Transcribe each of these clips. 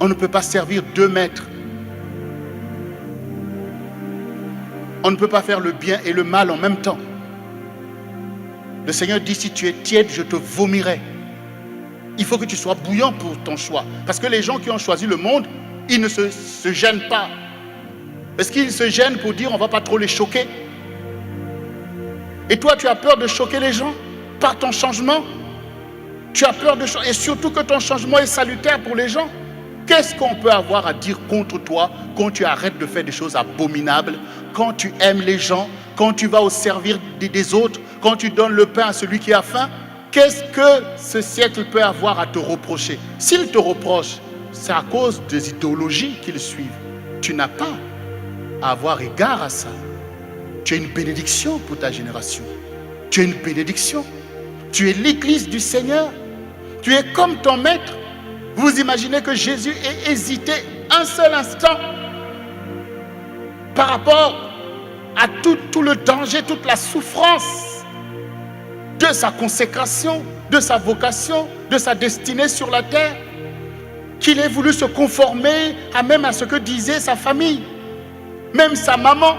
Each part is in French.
On ne peut pas servir 2 maîtres. On ne peut pas faire le bien et le mal en même temps. Le Seigneur dit, si tu es tiède, je te vomirai. Il faut que tu sois bouillant pour ton choix. Parce que les gens qui ont choisi le monde, ils ne se gênent pas. Parce qu'ils se gênent pour dire, on ne va pas trop les choquer. Et toi, tu as peur de choquer les gens par ton changement. Tu as peur de choquer. Et surtout que ton changement est salutaire pour les gens. Qu'est-ce qu'on peut avoir à dire contre toi quand tu arrêtes de faire des choses abominables, quand tu aimes les gens, quand tu vas au servir des autres, quand tu donnes le pain à celui qui a faim? Qu'est-ce que ce siècle peut avoir à te reprocher? S'il te reproche, c'est à cause des idéologies qu'ils suivent. Tu n'as pas à avoir égard à ça. Tu es une bénédiction pour ta génération. Tu es une bénédiction. Tu es l'église du Seigneur. Tu es comme ton maître. Vous imaginez que Jésus ait hésité un seul instant par rapport à tout le danger, toute la souffrance de sa consécration, de sa vocation, de sa destinée sur la terre, qu'il ait voulu se conformer même à ce que disait sa famille, même sa maman,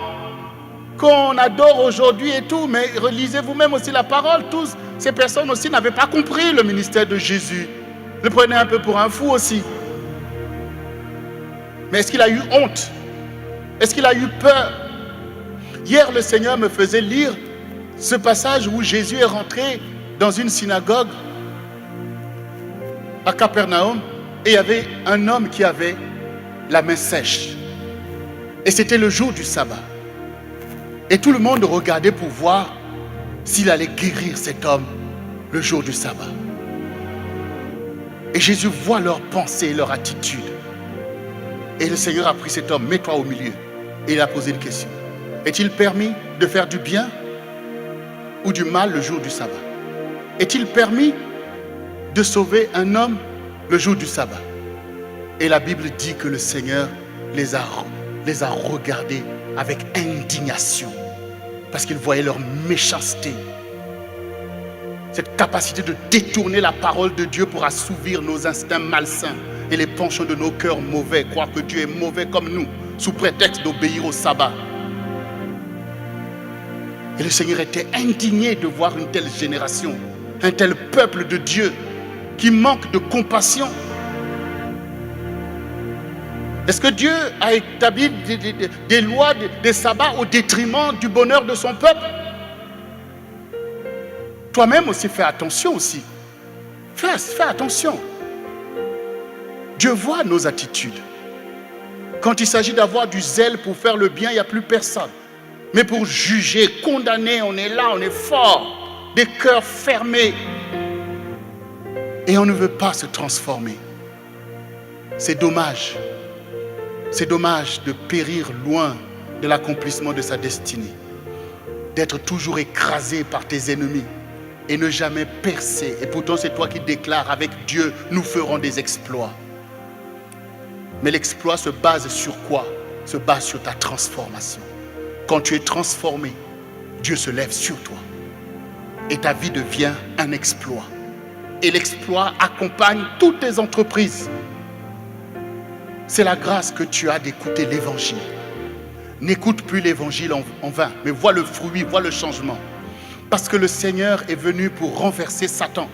qu'on adore aujourd'hui et tout, mais relisez vous-même aussi la parole, tous ces personnes aussi n'avaient pas compris le ministère de Jésus. Le prenait un peu pour un fou aussi. Mais est-ce qu'il a eu honte? Est-ce qu'il a eu peur? Hier, le Seigneur me faisait lire ce passage où Jésus est rentré dans une synagogue à Capernaum et il y avait un homme qui avait la main sèche. Et c'était le jour du sabbat. Et tout le monde regardait pour voir s'il allait guérir cet homme le jour du sabbat. Et Jésus voit leurs pensées et leur attitude. Et le Seigneur a pris cet homme, mets-toi au milieu. Et il a posé une question. Est-il permis de faire du bien ou du mal le jour du sabbat? Est-il permis de sauver un homme le jour du sabbat? Et la Bible dit que le Seigneur les a regardés avec indignation parce qu'il voyait leur méchanceté. Cette capacité de détourner la parole de Dieu pour assouvir nos instincts malsains et les penchants de nos cœurs mauvais, croire que Dieu est mauvais comme nous, sous prétexte d'obéir au sabbat. Et le Seigneur était indigné de voir une telle génération, un tel peuple de Dieu qui manque de compassion. Est-ce que Dieu a établi des lois, des sabbats au détriment du bonheur de son peuple? Toi-même aussi, fais attention aussi. Fais attention. Dieu voit nos attitudes. Quand il s'agit d'avoir du zèle pour faire le bien, il n'y a plus personne. Mais pour juger, condamner, on est là, on est fort. Des cœurs fermés. Et on ne veut pas se transformer. C'est dommage. C'est dommage de périr loin de l'accomplissement de sa destinée. D'être toujours écrasé par tes ennemis. Et ne jamais percer. Et pourtant, c'est toi qui déclares, avec Dieu, nous ferons des exploits. Mais l'exploit se base sur quoi? Se base sur ta transformation. Quand tu es transformé, Dieu se lève sur toi. Et ta vie devient un exploit. Et l'exploit accompagne toutes tes entreprises. C'est la grâce que tu as d'écouter l'évangile. N'écoute plus l'évangile en vain, mais vois le fruit, vois le changement. Parce que le Seigneur est venu pour renverser Satan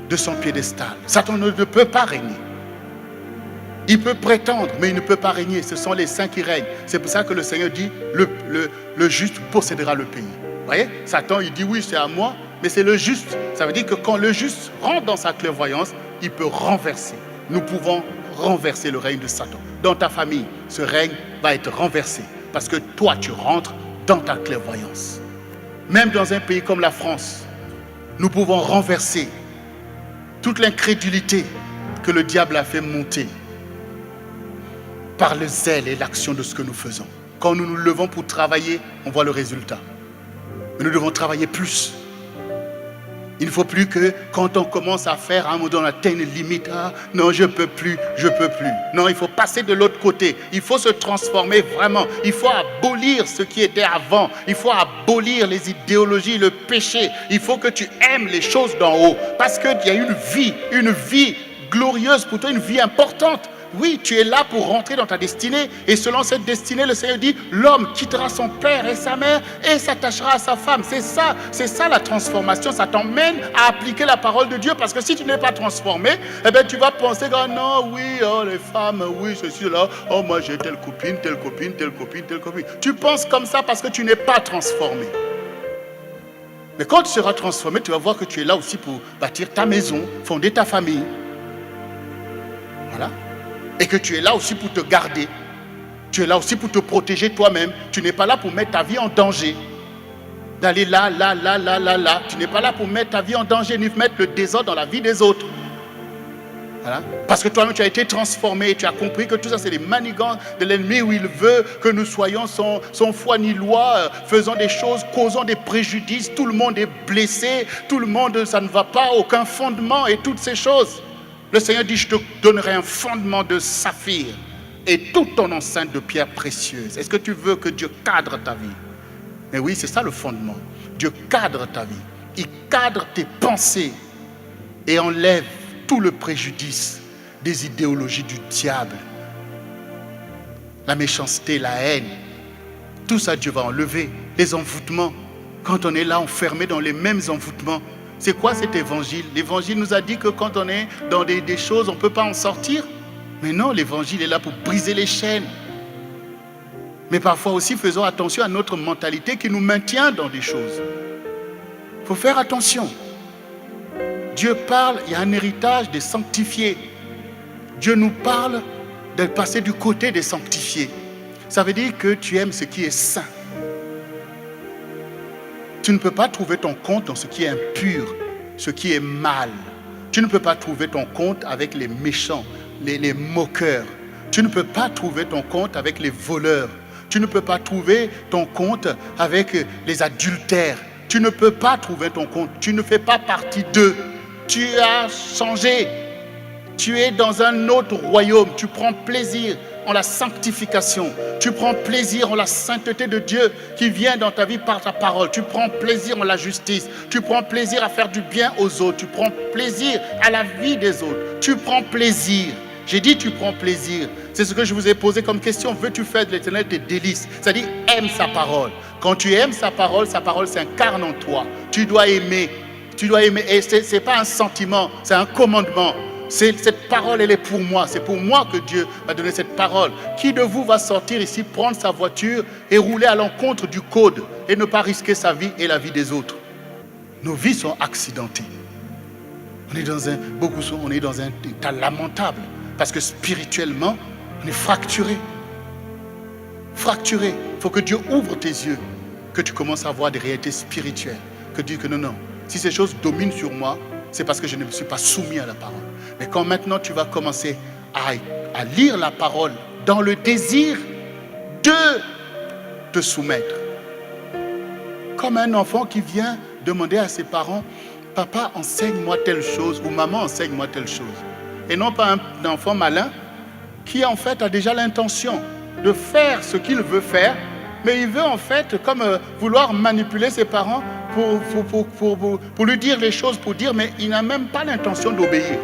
de son piédestal. Satan ne peut pas régner. Il peut prétendre, mais il ne peut pas régner. Ce sont les saints qui règnent. C'est pour ça que le Seigneur dit, le juste possédera le pays. Vous voyez, Satan, il dit oui, c'est à moi, mais c'est le juste. Ça veut dire que quand le juste rentre dans sa clairvoyance, il peut renverser. Nous pouvons renverser le règne de Satan. Dans ta famille, ce règne va être renversé. Parce que toi, tu rentres dans ta clairvoyance. Même dans un pays comme la France, nous pouvons renverser toute l'incrédulité que le diable a fait monter par le zèle et l'action de ce que nous faisons. Quand nous nous levons pour travailler, on voit le résultat. Mais nous devons travailler plus. Il ne faut plus que quand on commence à faire, à un moment donné, on atteint une limite. Ah, non, je ne peux plus. Non, il faut passer de l'autre côté. Il faut se transformer vraiment. Il faut abolir ce qui était avant. Il faut abolir les idéologies, le péché. Il faut que tu aimes les choses d'en haut. Parce qu'il y a une vie glorieuse pour toi, une vie importante. Oui, tu es là pour rentrer dans ta destinée. Et selon cette destinée, le Seigneur dit, l'homme quittera son père et sa mère et s'attachera à sa femme. C'est ça la transformation. Ça t'emmène à appliquer la parole de Dieu. Parce que si tu n'es pas transformé, eh bien, tu vas penser, oh non, oui, oh les femmes, oui, ceci, là, oh moi j'ai telle copine, telle copine, telle copine, telle copine. Tu penses comme ça parce que tu n'es pas transformé. Mais quand tu seras transformé, tu vas voir que tu es là aussi pour bâtir ta maison, fonder ta famille. Voilà. Et que tu es là aussi pour te garder. Tu es là aussi pour te protéger toi-même. Tu n'es pas là pour mettre ta vie en danger. D'aller là. Tu n'es pas là pour mettre ta vie en danger, ni mettre le désordre dans la vie des autres. Voilà. Parce que toi-même, tu as été transformé et tu as compris que tout ça, c'est des manigances de l'ennemi où il veut que nous soyons sans foi ni loi, faisant des choses, causant des préjudices. Tout le monde est blessé, tout le monde, ça ne va pas, aucun fondement et toutes ces choses. Le Seigneur dit, je te donnerai un fondement de saphir et toute ton enceinte de pierres précieuses. Est-ce que tu veux que Dieu cadre ta vie? Mais oui, c'est ça le fondement. Dieu cadre ta vie. Il cadre tes pensées et enlève tout le préjudice des idéologies du diable. La méchanceté, la haine, tout ça Dieu va enlever. Les envoûtements, quand on est là enfermé dans les mêmes envoûtements, c'est quoi cet évangile? L'évangile nous a dit que quand on est dans des choses, on ne peut pas en sortir. Mais non, l'évangile est là pour briser les chaînes. Mais parfois aussi, faisons attention à notre mentalité qui nous maintient dans des choses. Il faut faire attention. Dieu parle, il y a un héritage des sanctifiés. Dieu nous parle de passer du côté des sanctifiés. Ça veut dire que tu aimes ce qui est saint. Tu ne peux pas trouver ton compte dans ce qui est impur, ce qui est mal. Tu ne peux pas trouver ton compte avec les méchants, les moqueurs. Tu ne peux pas trouver ton compte avec les voleurs. Tu ne peux pas trouver ton compte avec les adultères. Tu ne peux pas trouver ton compte. Tu ne fais pas partie d'eux. Tu as changé. Tu es dans un autre royaume. Tu prends plaisir en la sanctification. Tu prends plaisir en la sainteté de Dieu qui vient dans ta vie par ta parole. Tu prends plaisir en la justice. Tu prends plaisir à faire du bien aux autres. Tu prends plaisir à la vie des autres. Tu prends plaisir. J'ai dit tu prends plaisir. C'est ce que je vous ai posé comme question. Veux-tu faire de l'Éternel tes délices? C'est-à-dire aime sa parole. Quand tu aimes sa parole s'incarne en toi. Tu dois aimer. Tu dois aimer. Et ce n'est pas un sentiment, c'est un commandement. Cette parole, elle est pour moi. C'est pour moi que Dieu m'a donné cette parole. Qui de vous va sortir ici, prendre sa voiture et rouler à l'encontre du code et ne pas risquer sa vie et la vie des autres? Nos vies sont accidentées. On est dans un état lamentable parce que spirituellement, on est fracturé. Fracturé. Il faut que Dieu ouvre tes yeux, que tu commences à voir des réalités spirituelles. Que Dieu que non. Si ces choses dominent sur moi, c'est parce que je ne me suis pas soumis à la parole. Mais quand maintenant tu vas commencer à lire la parole dans le désir de te soumettre. Comme un enfant qui vient demander à ses parents, papa, enseigne-moi telle chose, ou maman, enseigne-moi telle chose. Et non pas un enfant malin qui en fait a déjà l'intention de faire ce qu'il veut faire, mais il veut en fait comme vouloir manipuler ses parents pour lui dire les choses, pour dire, mais il n'a même pas l'intention d'obéir.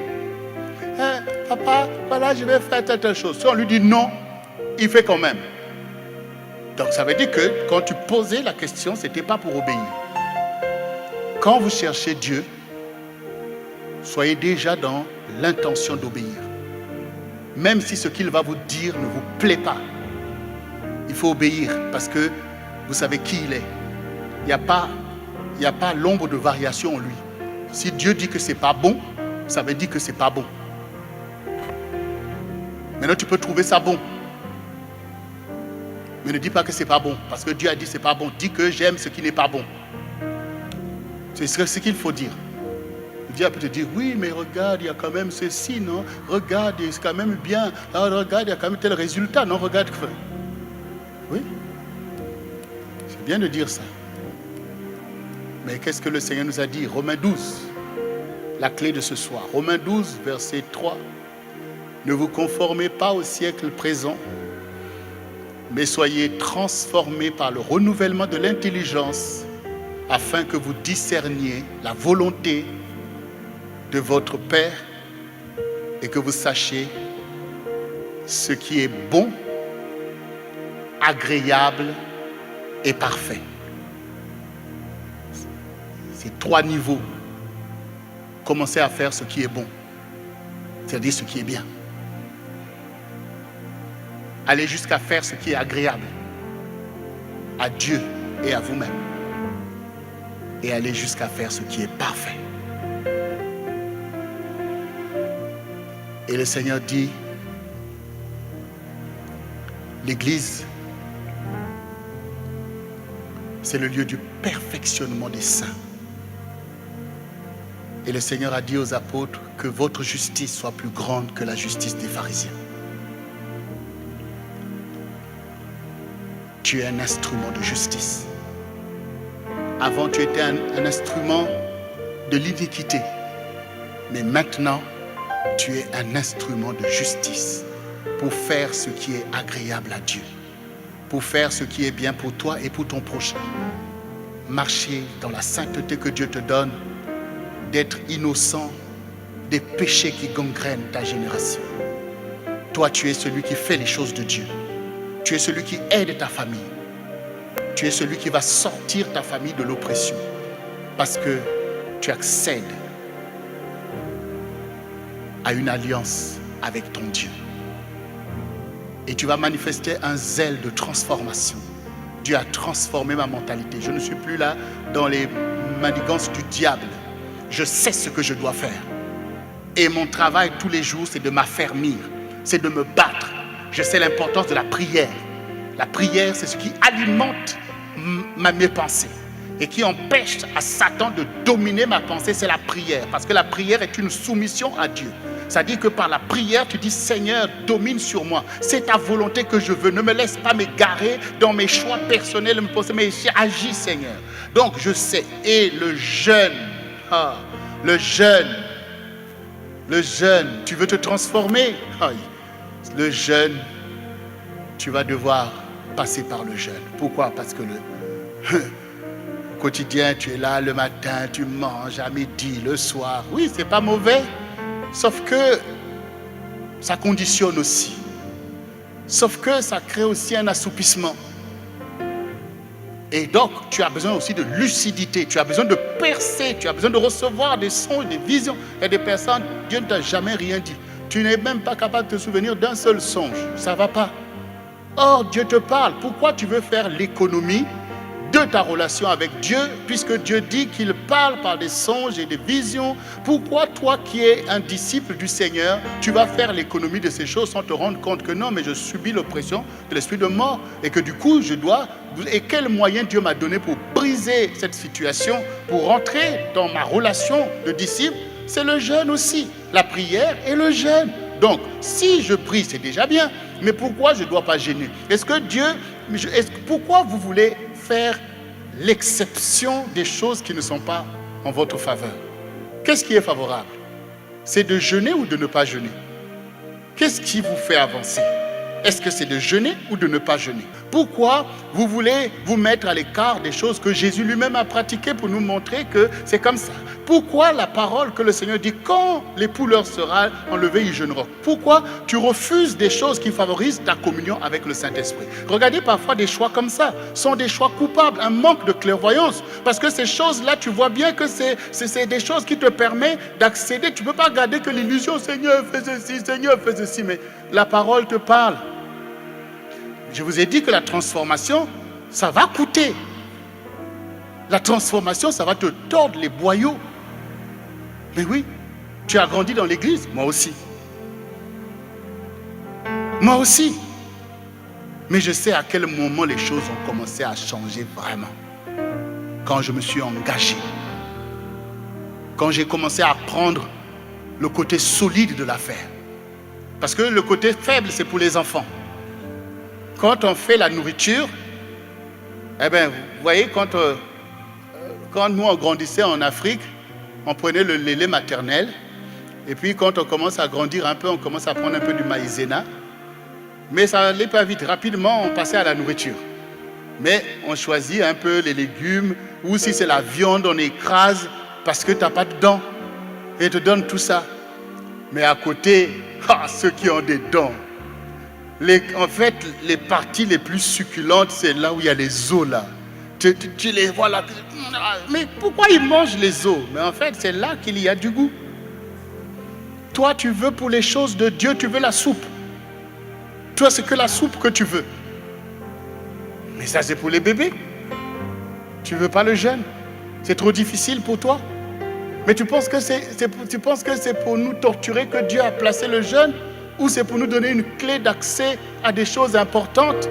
Papa, voilà, je vais faire telle chose. Si on lui dit non, il fait quand même. Donc ça veut dire que quand tu posais la question, ce n'était pas pour obéir. Quand vous cherchez Dieu, soyez déjà dans l'intention d'obéir. Même si ce qu'il va vous dire ne vous plaît pas, il faut obéir parce que vous savez qui il est. Il n'y a pas l'ombre de variation en lui. Si Dieu dit que ce n'est pas bon, ça veut dire que ce n'est pas bon. Maintenant, tu peux trouver ça bon. Mais ne dis pas que ce n'est pas bon. Parce que Dieu a dit que ce n'est pas bon. Dis que j'aime ce qui n'est pas bon. C'est ce qu'il faut dire. Dieu peut te dire, oui, mais regarde, il y a quand même ceci, non? Regarde, c'est quand même bien. Alors, regarde, il y a quand même tel résultat, non? Regarde. Oui. C'est bien de dire ça. Mais qu'est-ce que le Seigneur nous a dit? Romains 12, la clé de ce soir. Romains 12, verset 3. Ne vous conformez pas au siècle présent, mais soyez transformés par le renouvellement de l'intelligence, afin que vous discerniez la volonté de votre Père et que vous sachiez ce qui est bon, agréable et parfait. C'est 3 niveaux. Commencez à faire ce qui est bon, c'est-à-dire ce qui est bien. Allez jusqu'à faire ce qui est agréable à Dieu et à vous-même. Et allez jusqu'à faire ce qui est parfait. Et le Seigneur dit, l'Église, c'est le lieu du perfectionnement des saints. Et le Seigneur a dit aux apôtres que votre justice soit plus grande que la justice des pharisiens. Tu es un instrument de justice. Avant, tu étais un instrument de l'iniquité. Mais maintenant, tu es un instrument de justice pour faire ce qui est agréable à Dieu, pour faire ce qui est bien pour toi et pour ton prochain. Marcher dans la sainteté que Dieu te donne, d'être innocent des péchés qui gangrènent ta génération. Toi, tu es celui qui fait les choses de Dieu. Tu es celui qui aide ta famille. Tu es celui qui va sortir ta famille de l'oppression parce que tu accèdes à une alliance avec ton Dieu. Et tu vas manifester un zèle de transformation. Dieu a transformé ma mentalité. Je ne suis plus là dans les manigances du diable. Je sais ce que je dois faire. Et mon travail tous les jours, c'est de m'affermir, c'est de me battre. Je sais l'importance de la prière. La prière, c'est ce qui alimente mes pensées et qui empêche à Satan de dominer ma pensée, c'est la prière. Parce que la prière est une soumission à Dieu. C'est-à-dire que par la prière, tu dis, Seigneur, domine sur moi. C'est ta volonté que je veux. Ne me laisse pas m'égarer dans mes choix personnels, mais agis, Seigneur. Donc, je sais. Et le jeûne, le jeûne, tu veux te transformer. Le jeûne, tu vas devoir passer par le jeûne. Pourquoi? Parce que le quotidien, tu es là le matin, tu manges à midi, le soir. Oui, c'est pas mauvais. Sauf que ça conditionne aussi. Sauf que ça crée aussi un assoupissement. Et donc, tu as besoin aussi de lucidité. Tu as besoin de percer. Tu as besoin de recevoir des sons, des visions. Et des personnes, Dieu ne t'a jamais rien dit. Tu n'es même pas capable de te souvenir d'un seul songe. Ça ne va pas. Or, Dieu te parle. Pourquoi tu veux faire l'économie de ta relation avec Dieu, puisque Dieu dit qu'il parle par des songes et des visions? Pourquoi toi qui es un disciple du Seigneur, tu vas faire l'économie de ces choses sans te rendre compte que non, mais je subis l'oppression de l'esprit de mort et que du coup je dois... Et quel moyen Dieu m'a donné pour briser cette situation, pour rentrer dans ma relation de disciple? C'est le jeûne aussi, la prière et le jeûne. Donc, si je prie, c'est déjà bien, mais pourquoi je ne dois pas gêner? Est-ce que Dieu... Pourquoi vous voulez faire l'exception des choses qui ne sont pas en votre faveur? Qu'est-ce qui est favorable? C'est de jeûner ou de ne pas jeûner? Qu'est-ce qui vous fait avancer? Est-ce que c'est de jeûner ou de ne pas jeûner? Pourquoi vous voulez vous mettre à l'écart des choses que Jésus lui-même a pratiquées pour nous montrer que c'est comme ça? Pourquoi la parole que le Seigneur dit, quand l'époux leur sera enlevé, ils jeûneront? Pourquoi tu refuses des choses qui favorisent ta communion avec le Saint-Esprit? Regardez, parfois des choix comme ça sont des choix coupables, un manque de clairvoyance. Parce que ces choses-là, tu vois bien que c'est des choses qui te permettent d'accéder. Tu ne peux pas garder que l'illusion, Seigneur, fais ceci, Seigneur, fais ceci. Mais la parole te parle. Je vous ai dit que la transformation, ça va coûter. La transformation, ça va te tordre les boyaux. Mais oui, tu as grandi dans l'église, moi aussi. Moi aussi. Mais je sais à quel moment les choses ont commencé à changer vraiment. Quand je me suis engagé. Quand j'ai commencé à prendre le côté solide de l'affaire. Parce que le côté faible, c'est pour les enfants. Quand on fait la nourriture, eh bien, vous voyez, quand nous on grandissait en Afrique, on prenait le lait maternel, et puis quand on commence à grandir un peu, on commence à prendre un peu du maïzena, mais ça n'allait pas vite. Rapidement, on passait à la nourriture. Mais on choisit un peu les légumes, ou si c'est la viande, on écrase, parce que tu n'as pas de dents, et te donne tout ça. Mais à côté, ceux qui ont des dents, En fait, les parties les plus succulentes, c'est là où il y a les os là. Tu les vois là. Mais pourquoi ils mangent les os? Mais en fait, c'est là qu'il y a du goût. Toi, tu veux pour les choses de Dieu, tu veux la soupe. Toi, c'est que la soupe que tu veux. Mais ça, c'est pour les bébés. Tu ne veux pas le jeûne. C'est trop difficile pour toi. Mais tu penses que c'est pour nous torturer que Dieu a placé le jeûne? Ou c'est pour nous donner une clé d'accès à des choses importantes?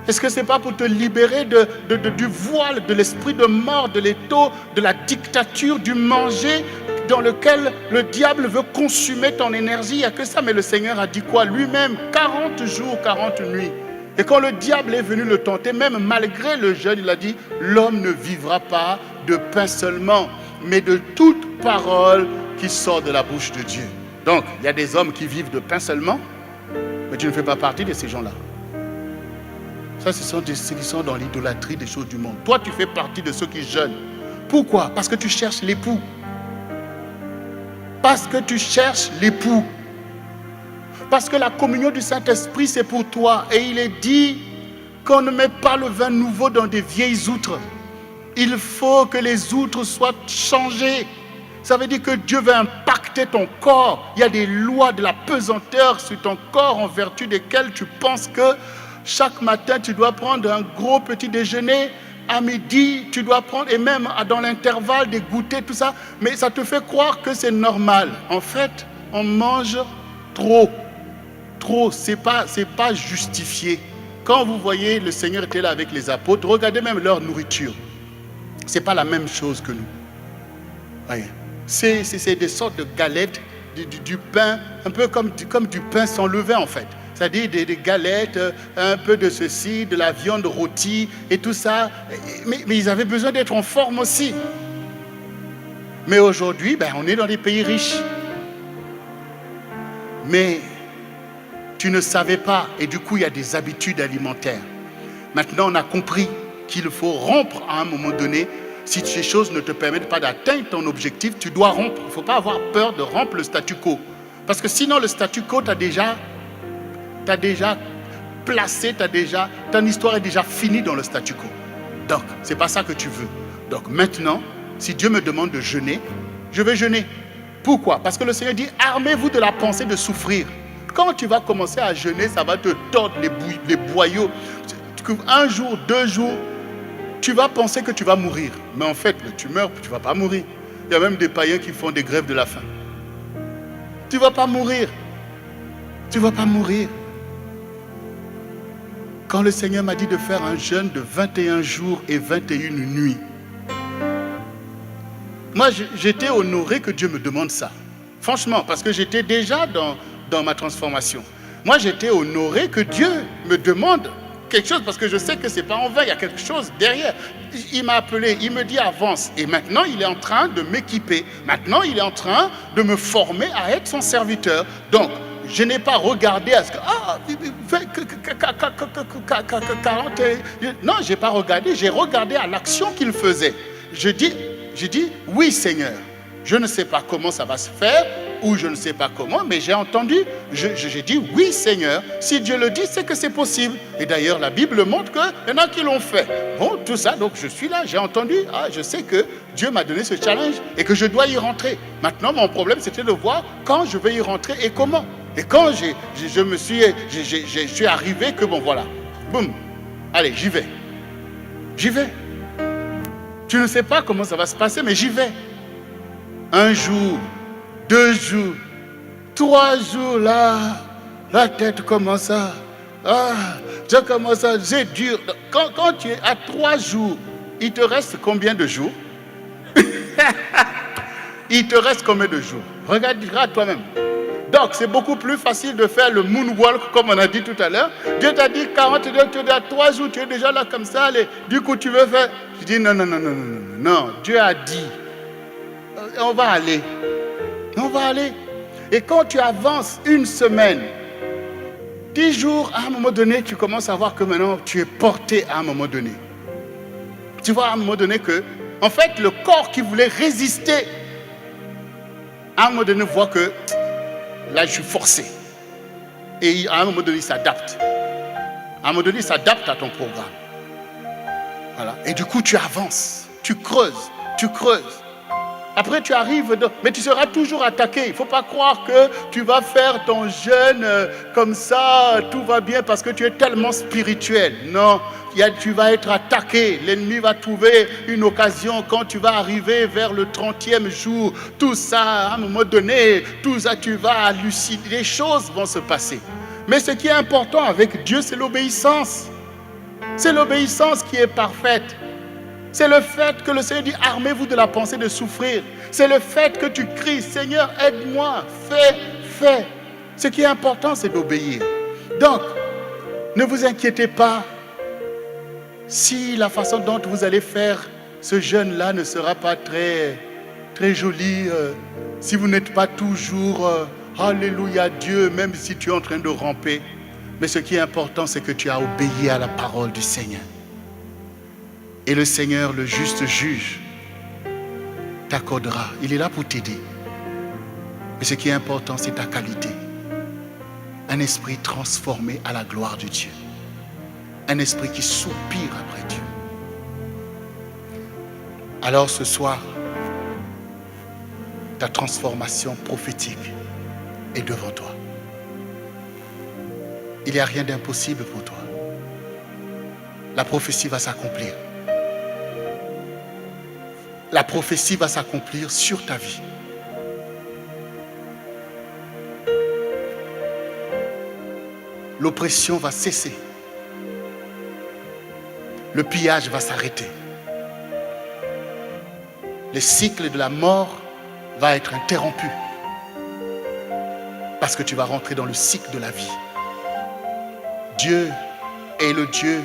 Est-ce que ce n'est pas pour te libérer du voile, de l'esprit de mort, de l'étau, de la dictature, du manger dans lequel le diable veut consumer ton énergie? Il n'y a que ça. Mais le Seigneur a dit quoi? Lui-même, 40 jours, 40 nuits. Et quand le diable est venu le tenter, même malgré le jeûne, il a dit, l'homme ne vivra pas de pain seulement, mais de toute parole qui sort de la bouche de Dieu. Donc, il y a des hommes qui vivent de pain seulement, mais tu ne fais pas partie de ces gens-là. Ça, ce sont ceux qui sont dans l'idolâtrie des choses du monde. Toi, tu fais partie de ceux qui jeûnent. Pourquoi? Parce que tu cherches l'époux. Parce que tu cherches l'époux. Parce que la communion du Saint-Esprit, c'est pour toi. Et il est dit qu'on ne met pas le vin nouveau dans des vieilles outres. Il faut que les outres soient changées. Ça veut dire que Dieu veut impacter ton corps. Il y a des lois de la pesanteur sur ton corps en vertu desquelles tu penses que chaque matin, tu dois prendre un gros petit déjeuner. À midi, tu dois prendre, et même dans l'intervalle, des goûters, tout ça. Mais ça te fait croire que c'est normal. En fait, on mange trop. Trop, c'est pas justifié. Quand vous voyez le Seigneur était là avec les apôtres, regardez même leur nourriture. C'est pas la même chose que nous. Voyez. C'est des sortes de galettes, du pain, un peu comme du pain sans levain en fait. C'est-à-dire des galettes, un peu de ceci, de la viande rôtie et tout ça. Mais ils avaient besoin d'être en forme aussi. Mais aujourd'hui, on est dans des pays riches. Mais tu ne savais pas, et du coup, il y a des habitudes alimentaires. Maintenant, on a compris qu'il faut rompre à un moment donné. Si ces choses ne te permettent pas d'atteindre ton objectif, tu dois rompre. Il ne faut pas avoir peur de rompre le statu quo. Parce que sinon, le statu quo, t'as déjà placé, ton histoire est déjà finie dans le statu quo. Donc, ce n'est pas ça que tu veux. Donc maintenant, si Dieu me demande de jeûner, je vais jeûner. Pourquoi? Parce que le Seigneur dit, armez-vous de la pensée de souffrir. Quand tu vas commencer à jeûner, ça va te tordre les boyaux. Un jour, 2 jours, tu vas penser que tu vas mourir. Mais en fait, tu meurs, tu ne vas pas mourir. Il y a même des païens qui font des grèves de la faim. Tu ne vas pas mourir. Tu ne vas pas mourir. Quand le Seigneur m'a dit de faire un jeûne de 21 jours et 21 nuits, moi, j'étais honoré que Dieu me demande ça. Franchement, parce que j'étais déjà dans ma transformation. Moi, j'étais honoré que Dieu me demande quelque chose, parce que je sais que ce n'est pas en vain, il y a quelque chose derrière. Il m'a appelé, il me dit avance. Et maintenant, il est en train de m'équiper. Maintenant, il est en train de me former à être son serviteur. Donc, je n'ai pas regardé à ce que... Non, je n'ai pas regardé. J'ai regardé à l'action qu'il faisait. J'ai dit, oui Seigneur, je ne sais pas comment ça va se faire, ou je ne sais pas comment, mais j'ai entendu, j'ai dit oui Seigneur, si Dieu le dit, c'est que c'est possible. Et d'ailleurs, la Bible montre qu'il y en a qui l'ont fait. Bon, tout ça, donc je suis là, j'ai entendu, je sais que Dieu m'a donné ce challenge et que je dois y rentrer. Maintenant, mon problème, c'était de voir quand je vais y rentrer et comment. Et quand je suis arrivé que bon voilà, boum, allez, j'y vais. J'y vais. Tu ne sais pas comment ça va se passer, mais j'y vais. 1 jour, 2 jours, 3 jours, là, la tête commence à... je commence à... C'est dur. Quand tu es à 3 jours, il te reste combien de jours? Il te reste combien de jours? Regarde toi-même. Donc, c'est beaucoup plus facile de faire le moonwalk, comme on a dit tout à l'heure. Dieu t'a dit 42, tu es à 3 jours, tu es déjà là comme ça. Allez, du coup, tu veux faire... Je dis non. Dieu a dit, on va aller. On va aller. Et quand tu avances 1 semaine, 10 jours, à un moment donné, tu commences à voir que maintenant, tu es porté à un moment donné. Tu vois à un moment donné que, en fait, le corps qui voulait résister, à un moment donné, voit que là, je suis forcé. Et à un moment donné, il s'adapte. À un moment donné, il s'adapte à ton programme. Voilà. Et du coup, tu avances, tu creuses. Après, tu arrives, mais tu seras toujours attaqué. Il ne faut pas croire que tu vas faire ton jeûne comme ça, tout va bien parce que tu es tellement spirituel. Non, tu vas être attaqué. L'ennemi va trouver une occasion quand tu vas arriver vers le 30e jour. Tout ça, à un moment donné, tout ça, tu vas halluciner. Les choses vont se passer. Mais ce qui est important avec Dieu, c'est l'obéissance. C'est l'obéissance qui est parfaite. C'est le fait que le Seigneur dit, armez-vous de la pensée de souffrir. C'est le fait que tu cries, Seigneur, aide-moi, fais. Ce qui est important, c'est d'obéir. Donc, ne vous inquiétez pas si la façon dont vous allez faire ce jeûne-là ne sera pas très, très jolie. Si vous n'êtes pas toujours, alléluia Dieu, même si tu es en train de ramper. Mais ce qui est important, c'est que tu as obéi à la parole du Seigneur. Et le Seigneur, le juste juge, t'accordera. Il est là pour t'aider. Mais ce qui est important, c'est ta qualité. Un esprit transformé à la gloire de Dieu. Un esprit qui soupire après Dieu. Alors ce soir, ta transformation prophétique est devant toi. Il n'y a rien d'impossible pour toi. La prophétie va s'accomplir. La prophétie va s'accomplir sur ta vie. L'oppression va cesser. Le pillage va s'arrêter. Le cycle de la mort va être interrompu. Parce que tu vas rentrer dans le cycle de la vie. Dieu est le Dieu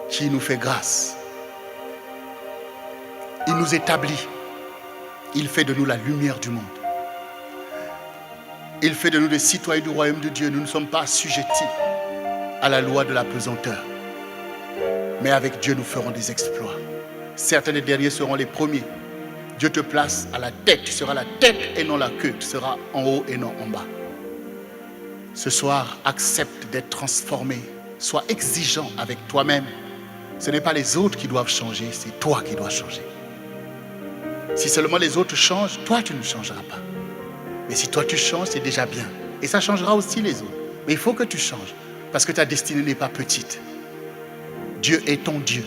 qui nous fait grâce. Il nous établit. Il fait de nous la lumière du monde. Il fait de nous des citoyens du royaume de Dieu. Nous ne sommes pas assujettis à la loi de la pesanteur. Mais avec Dieu, nous ferons des exploits. Certains des derniers seront les premiers. Dieu te place à la tête. Tu seras la tête et non la queue. Tu seras en haut et non en bas. Ce soir, accepte d'être transformé. Sois exigeant avec toi-même. Ce n'est pas les autres qui doivent changer, c'est toi qui dois changer. Si seulement les autres changent, toi tu ne changeras pas. Mais si toi tu changes, c'est déjà bien. Et ça changera aussi les autres. Mais il faut que tu changes. Parce que ta destinée n'est pas petite. Dieu est ton Dieu.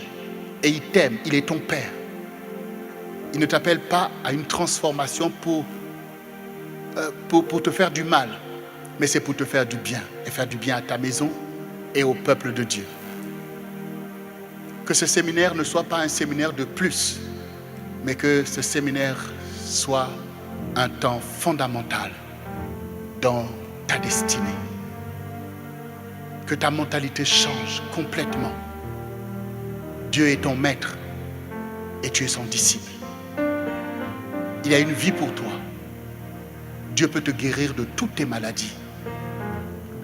Et il t'aime, il est ton Père. Il ne t'appelle pas à une transformation pour te faire du mal. Mais c'est pour te faire du bien. Et faire du bien à ta maison et au peuple de Dieu. Que ce séminaire ne soit pas un séminaire de plus, mais que ce séminaire soit un temps fondamental dans ta destinée. Que ta mentalité change complètement. Dieu est ton maître et tu es son disciple. Il y a une vie pour toi. Dieu peut te guérir de toutes tes maladies.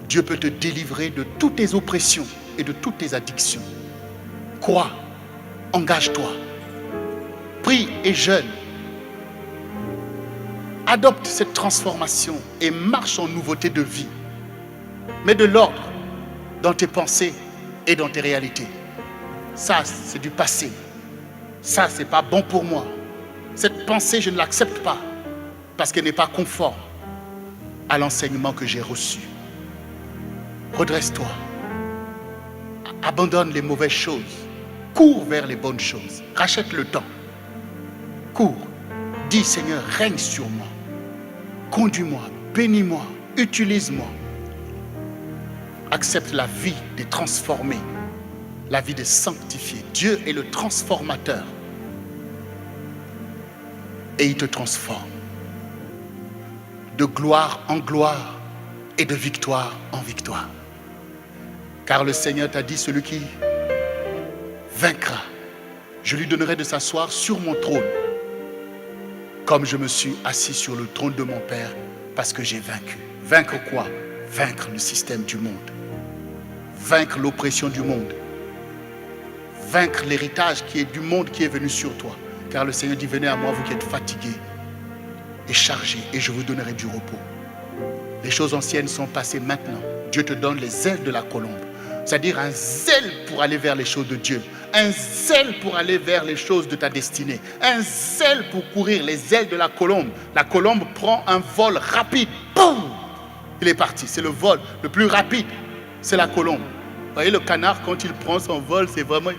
Dieu peut te délivrer de toutes tes oppressions et de toutes tes addictions. Crois, engage-toi, prie et jeûne. Adopte cette transformation et marche en nouveauté de vie. Mets de l'ordre dans tes pensées et dans tes réalités. Ça, c'est du passé. Ça, c'est pas bon pour moi. Cette pensée, je ne l'accepte pas parce qu'elle n'est pas conforme à l'enseignement que j'ai reçu. Redresse-toi. Abandonne les mauvaises choses. Cours vers les bonnes choses. Rachète le temps. Cours. Dis, Seigneur, règne sur moi. Conduis-moi, bénis-moi, utilise-moi. Accepte la vie des transformés, la vie des sanctifiés. Dieu est le transformateur. Et il te transforme. De gloire en gloire et de victoire en victoire. Car le Seigneur t'a dit, celui qui vaincra, je lui donnerai de s'asseoir sur mon trône, comme je me suis assis sur le trône de mon Père, parce que j'ai vaincu. Vaincre quoi? Vaincre le système du monde. Vaincre l'oppression du monde. Vaincre l'héritage qui est du monde qui est venu sur toi. Car le Seigneur dit, venez à moi, vous qui êtes fatigués et chargés, et je vous donnerai du repos. Les choses anciennes sont passées maintenant. Dieu te donne les ailes de la colombe. C'est-à-dire un zèle pour aller vers les choses de Dieu. Un zèle pour aller vers les choses de ta destinée. Un zèle pour courir les ailes de la colombe. La colombe prend un vol rapide. Boum! Il est parti. C'est le vol le plus rapide. C'est la colombe. Vous voyez, le canard, quand il prend son vol, c'est vraiment...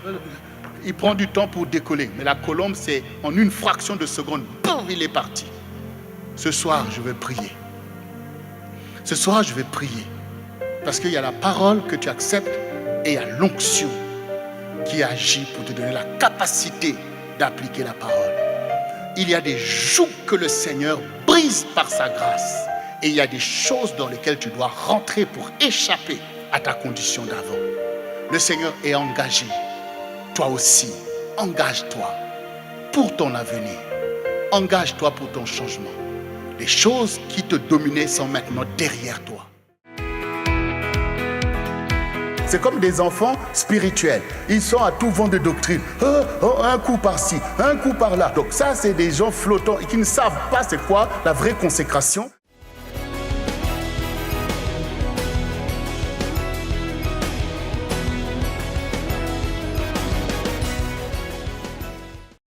Il prend du temps pour décoller. Mais la colombe, c'est en une fraction de seconde. Boum! Il est parti. Ce soir, je vais prier. Ce soir, je vais prier. Parce qu'il y a la parole que tu acceptes et il y a l'onction qui agit pour te donner la capacité d'appliquer la parole. Il y a des jougs que le Seigneur brise par sa grâce. Et il y a des choses dans lesquelles tu dois rentrer pour échapper à ta condition d'avant. Le Seigneur est engagé. Toi aussi, engage-toi pour ton avenir. Engage-toi pour ton changement. Les choses qui te dominaient sont maintenant derrière toi. C'est comme des enfants spirituels. Ils sont à tout vent de doctrine. Un coup par-ci, un coup par-là. Donc ça, c'est des gens flottants et qui ne savent pas c'est quoi la vraie consécration.